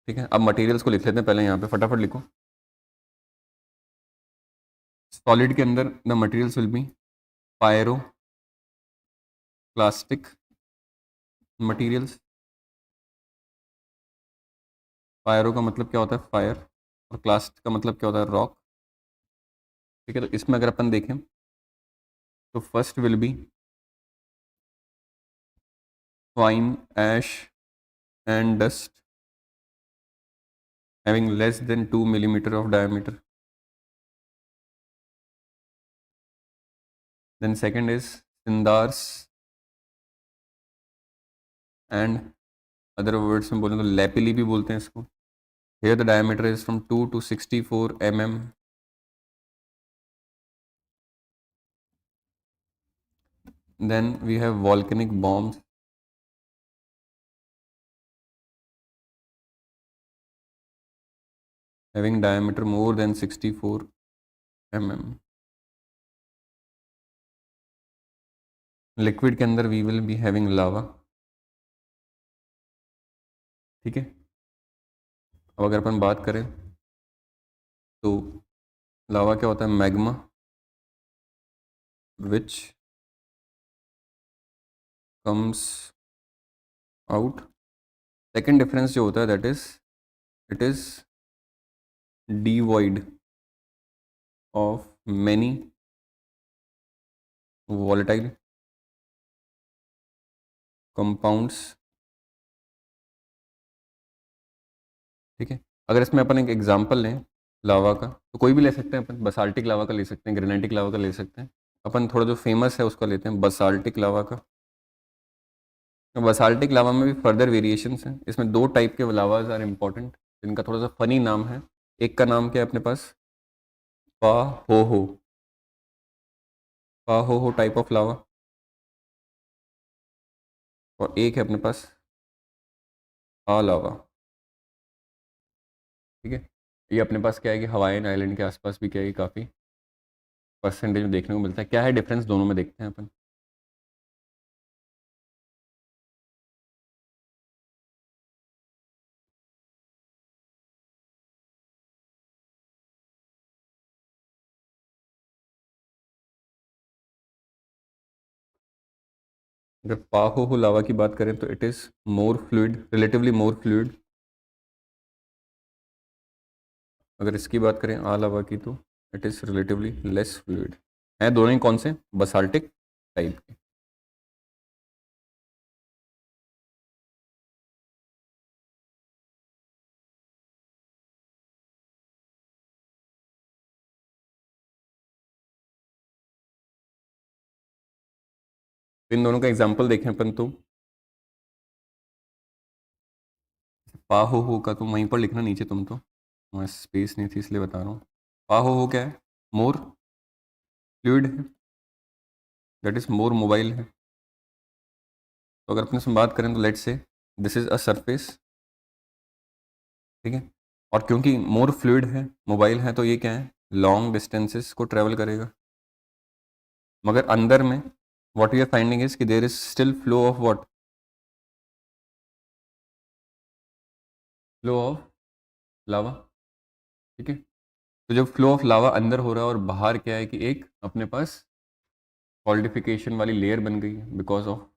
ठीक है, अब मटेरियल्स को लिख लेते हैं पहले यहाँ पे, फटाफट लिखो। सॉलिड के अंदर the materials will be pyroclastic materials. Pyro का मतलब क्या होता है फायर, और प्लास्ट का मतलब क्या होता है रॉक। ठीक है, तो इसमें अगर अपन देखें तो first will be fine ash and dust having less than 2 millimetre of diameter. Then second is cinders and other words में बोलें तो लैपिली भी बोलते हैं इसको। Here the diameter is from 2 to 64 mm। Then we have volcanic bombs having diameter more than 64 mm। Liquid के अंदर we will be having लावा। ठीक है, अब अगर अपन बात करें तो लावा क्या होता है magma which comes out. Second difference जो होता है that is it is devoid of many volatile compounds. ठीक है, अगर इसमें अपन एक एग्जांपल लें लावा का तो कोई भी ले सकते हैं अपन, बसाल्टिक लावा का ले सकते हैं, ग्रेनाइटिक लावा का ले सकते हैं। अपन थोड़ा जो फेमस है उसका लेते हैं, बसाल्टिक लावा का। बसाल्टिक लावा में भी फर्दर वेरिएशंस हैं। इसमें दो टाइप के लावाज आर इम्पॉर्टेंट जिनका थोड़ा सा फनी नाम है। एक का नाम क्या है अपने पास पाहोहो, पाहोहो टाइप ऑफ लावा, और एक है अपने पास आ लावा। ठीक है, ये अपने पास क्या है कि हवाईन आइलैंड के आसपास भी क्या है काफ़ी परसेंटेज में देखने को मिलता है। क्या है डिफरेंस दोनों में देखते हैं अपन। अगर पाहोहो लावा की बात करें तो it is more fluid, relatively more fluid. अगर इसकी बात करें आ लावा की तो it is relatively less fluid. है दोनों ही कौन से बसाल्टिक टाइप के। इन दोनों का एग्जाम्पल देखें अपन तो पाहोहो का तो वहीं पर लिखना नीचे तुम तो, वहाँ स्पेस नहीं थी इसलिए बता रहा हूँ। पाहोहो क्या है मोर फ्लूइड है, दैट इज मोर मोबाइल है। तो अगर अपने इसमें बात करें तो let's say this is a surface. ठीक है, और क्योंकि मोर फ्लूइड है मोबाइल है तो ये क्या है लॉन्ग डिस्टेंसेस को ट्रेवल करेगा। मगर अंदर में what we are finding is कि there is still flow of what, flow of lava. ठीक है, तो जब फ्लो ऑफ लावा अंदर हो रहा है और बाहर क्या है कि एक अपने पास सॉल्डिफिकेशन वाली लेयर बन गई है बिकॉज ऑफ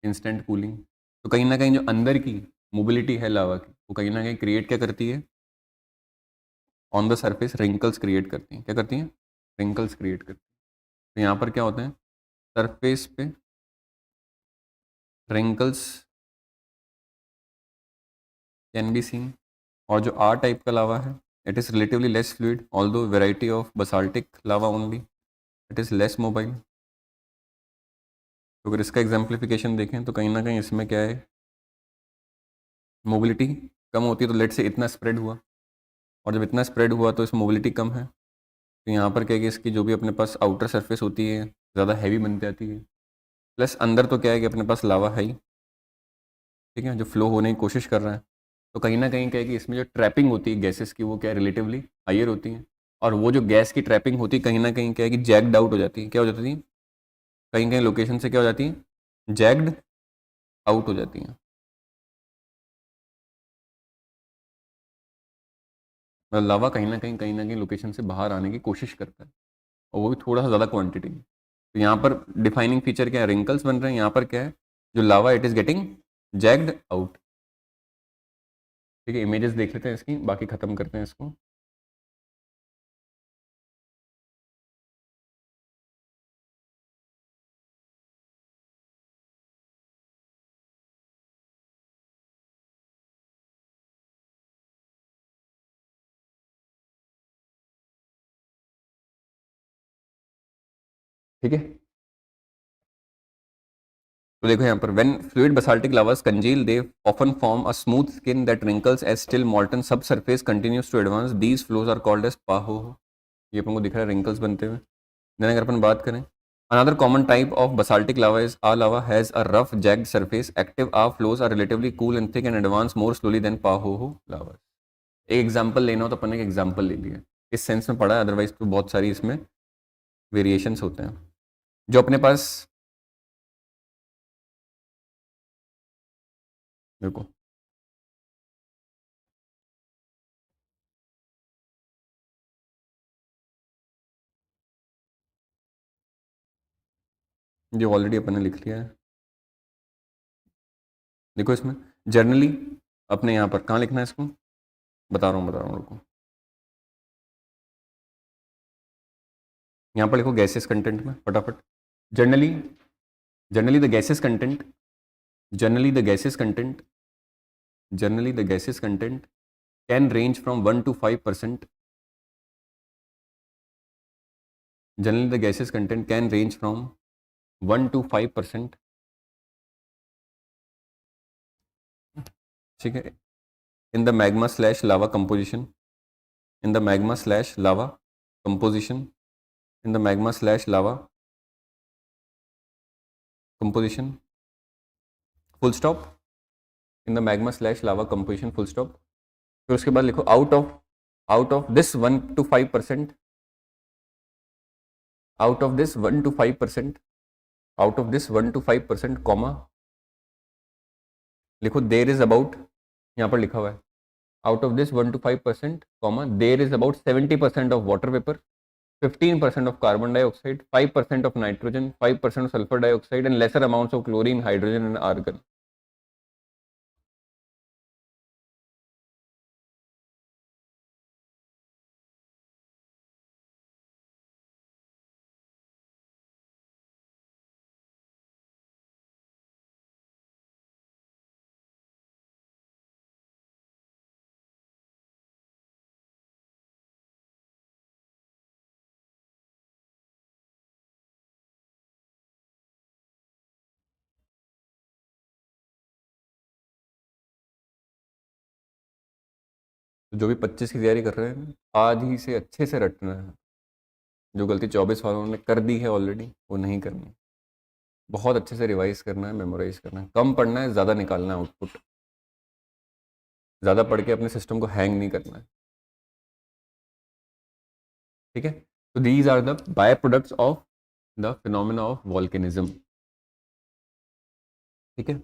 इंस्टेंट कूलिंग। तो कहीं ना कहीं जो अंदर की मोबिलिटी है लावा की वो कहीं ना कहीं क्रिएट क्या करती है on the surface wrinkles create करती हैं। क्या करती हैं रिंकल्स क्रिएट करती हैं। तो यहाँ पर क्या होते हैं सरफेस पे रिंकल्स कैन बी सीन। और जो आर टाइप का लावा है it is relatively less fluid although variety of basaltic lava only, it is less mobile. तो अगर इसका एग्जाम्प्लिफिकेशन देखें तो कहीं ना कहीं इसमें क्या है मोबिलिटी कम होती है। तो लेट से इतना स्प्रेड हुआ, और जब इतना स्प्रेड हुआ तो इसमें मोबिलिटी कम है। तो यहाँ पर क्या है कि इसकी जो भी अपने पास आउटर सरफेस होती है ज़्यादा हैवी बनती जाती है। प्लस अंदर तो क्या है कि अपने पास लावा है ही, ठीक है, जो फ्लो होने की कोशिश कर रहा है। तो कहीं ना कहीं क्या है कि इसमें जो ट्रैपिंग होती है गैसेस की वो क्या है रिलेटिवली हायर होती है। और वो जो गैस की ट्रैपिंग होती है कहीं ना कहीं क्या है कि जैक्ड आउट हो जाती है। क्या हो जाती है कहीं कहीं लोकेशन से क्या हो जाती है जैक्ड आउट हो जाती हैं। मतलब लावा कहीं ना कहीं लोकेशन से बाहर आने की कोशिश करता है, और वो भी थोड़ा सा ज़्यादा क्वांटिटी में। तो यहाँ पर डिफाइनिंग फीचर क्या है, रिंकल्स बन रहे हैं। यहाँ पर क्या है, जो लावा इट इज़ गेटिंग जैग्ड आउट। ठीक है, इमेजेस देख लेते हैं इसकी, बाकी ख़त्म करते हैं इसको। ठीक है, तो देखो यहाँ पर when fluid basaltic lavas congeal they often form a smooth skin that wrinkles as still molten subsurface continues to advance. These flows are called as paho. ये अपन को दिख रहा है रिंकल्स बनते हुए। देन अगर अपन बात करें, another common type of basaltic lava is a lava has a rough jagged surface. Active A flows are relatively cool and thick and advance more slowly than paho lavas. एक example लेना हो तो अपन ने एक example ले लिया, इस sense में पढ़ा है, अदरवाइज तो बहुत सारी इसमें वेरिएशंस होते हैं। जो अपने पास देखो, जो ऑलरेडी अपन ने लिख लिया है, देखो इसमें जनरली अपने यहाँ पर कहाँ लिखना है इसको, बता रहा हूँ रुको। यहाँ पर लिखो गैसेस कंटेंट में फटाफट। Generally generally the gases content generally the gases content generally the gases content can range from 1 to 5%। Generally the gases content can range from 1 to 5%। ठीक है, in the magma slash lava composition in the magma slash lava composition in the magma slash lava composition full stop in the magma slash lava composition full stop। फिर उसके बाद लिखो out of this 1 to 5% out of this 1 to 5% out of this 1 to 5% comma लिखो there is about, यहाँ पर लिखा हुआ है out of this 1 to 5% comma there is about 70% of water vapor, 15% of carbon dioxide, 5% of nitrogen, 5% of sulfur dioxide, and lesser amounts of chlorine, hydrogen, and argon. तो जो भी 25 की तैयारी कर रहे हैं, आज ही से अच्छे से रटना है। जो गलती 24 वालों ने कर दी है ऑलरेडी, वो नहीं करनी। बहुत अच्छे से रिवाइज करना है, मेमोराइज करना है, कम पढ़ना है, ज़्यादा निकालना है आउटपुट। ज़्यादा पढ़ के अपने सिस्टम को हैंग नहीं करना है। ठीक है, तो these are the by products of the phenomena of volcanism. ठीक है।